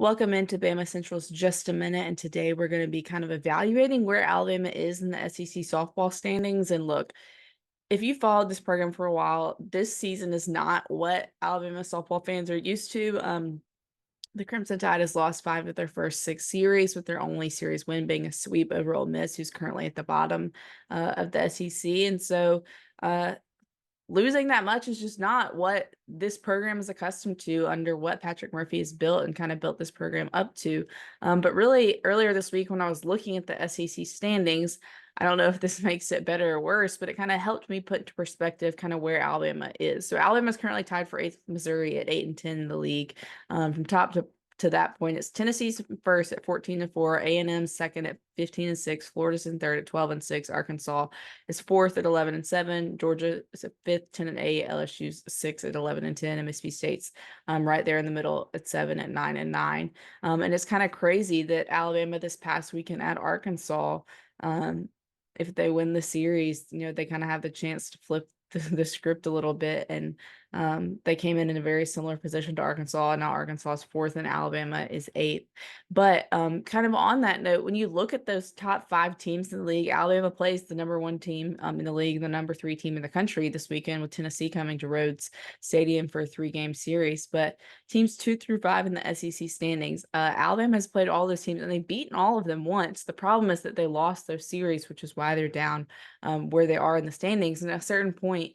Welcome into Bama Central's Just a Minute, and today we're going to be kind of evaluating where Alabama is in the SEC softball standings. And look, if you followed this program for a while, this season is not what Alabama softball fans are used to. The Crimson Tide has lost 5 of their first 6 series, with their only series win being a sweep over Ole Miss, who's currently at the bottom of the SEC. And so, losing that much is just not what this program is accustomed to under what Patrick Murphy has built and kind of built this program up to. But really, earlier this week when I was looking at the SEC standings, I don't know if this makes it better or worse, but it kind of helped me put into perspective kind of where Alabama is. So Alabama is currently tied for 8th, Missouri at 8-10 in the league. From top to that point, it's Tennessee's first at 14-4, A&M second at 15-6, Florida's in third at 12-6, Arkansas is fourth at 11-7, Georgia is at fifth, 10-8, LSU's sixth at 11-10, and Mississippi State's right there in the middle at 7 at 9-9. And it's kind of crazy that Alabama this past weekend at Arkansas, if they win the series, they kind of have the chance to flip the script a little bit, and they came in a very similar position to Arkansas. Now Arkansas is fourth and Alabama is eighth. But kind of on that note, when you look at those top 5 teams in the league, Alabama plays the number 1 team in the league, the number 3 team in the country this weekend, with Tennessee coming to Rhodes Stadium for a 3-game series. But teams 2 through 5 in the SEC standings, Alabama has played all those teams and they've beaten all of them once. The problem is that they lost those series, which is why they're down where they are in the standings. And at a certain point,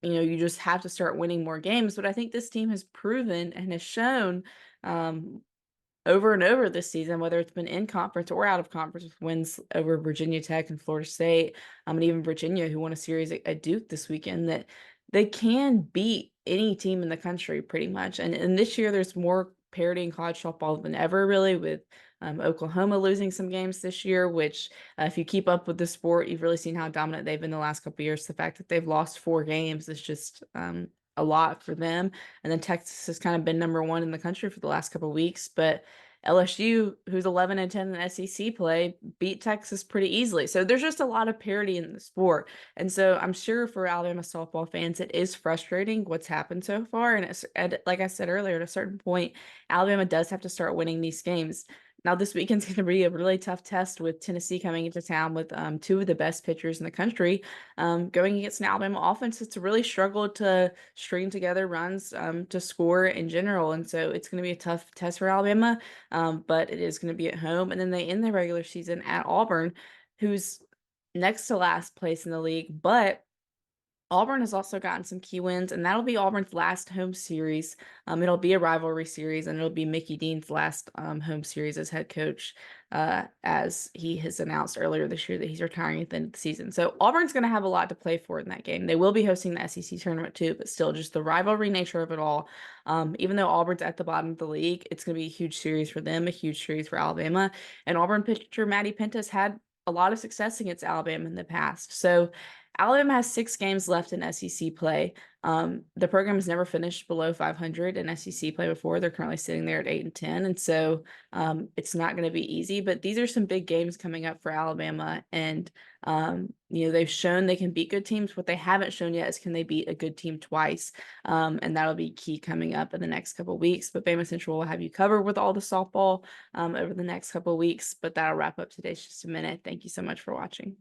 you just have to start winning more games. But I think this team has proven and has shown over and over this season, whether it's been in conference or out of conference, with wins over Virginia Tech and Florida State, and even Virginia, who won a series at Duke this weekend, that they can beat any team in the country pretty much. And this year, there's more parity in college softball than ever, really, with Oklahoma losing some games this year, which if you keep up with the sport, you've really seen how dominant they've been the last couple of years. The fact that they've lost 4 games is just a lot for them. And then Texas has kind of been number 1 in the country for the last couple of weeks. But LSU, who's 11-10 in the SEC play, beat Texas pretty easily. So there's just a lot of parity in the sport. And so I'm sure for Alabama softball fans, it is frustrating what's happened so far. And like I said earlier, at a certain point, Alabama does have to start winning these games. Now, this weekend's going to be a really tough test, with Tennessee coming into town with 2 of the best pitchers in the country, going against an Alabama offense that's really struggled to string together runs to score in general. And so it's going to be a tough test for Alabama, but it is going to be at home. And then they end the regular season at Auburn, who's next to last place in the league, but Auburn has also gotten some key wins, and that'll be Auburn's last home series. It'll be a rivalry series, and it'll be Mickey Dean's last home series as head coach, as he has announced earlier this year that he's retiring at the end of the season. So Auburn's going to have a lot to play for in that game. They will be hosting the SEC tournament too, but still, just the rivalry nature of it all. Even though Auburn's at the bottom of the league, it's going to be a huge series for them, a huge series for Alabama. And Auburn pitcher Maddie Pentas had a lot of success against Alabama in the past. So Alabama has 6 games left in SEC play. The program has never finished below 500 in SEC play before. They're currently sitting there at 8-10, and so it's not going to be easy. But these are some big games coming up for Alabama, and they've shown they can beat good teams. What they haven't shown yet is, can they beat a good team twice? And that'll be key coming up in the next couple of weeks. But Bama Central will have you covered with all the softball over the next couple of weeks. But that'll wrap up today's Just a Minute. Thank you so much for watching.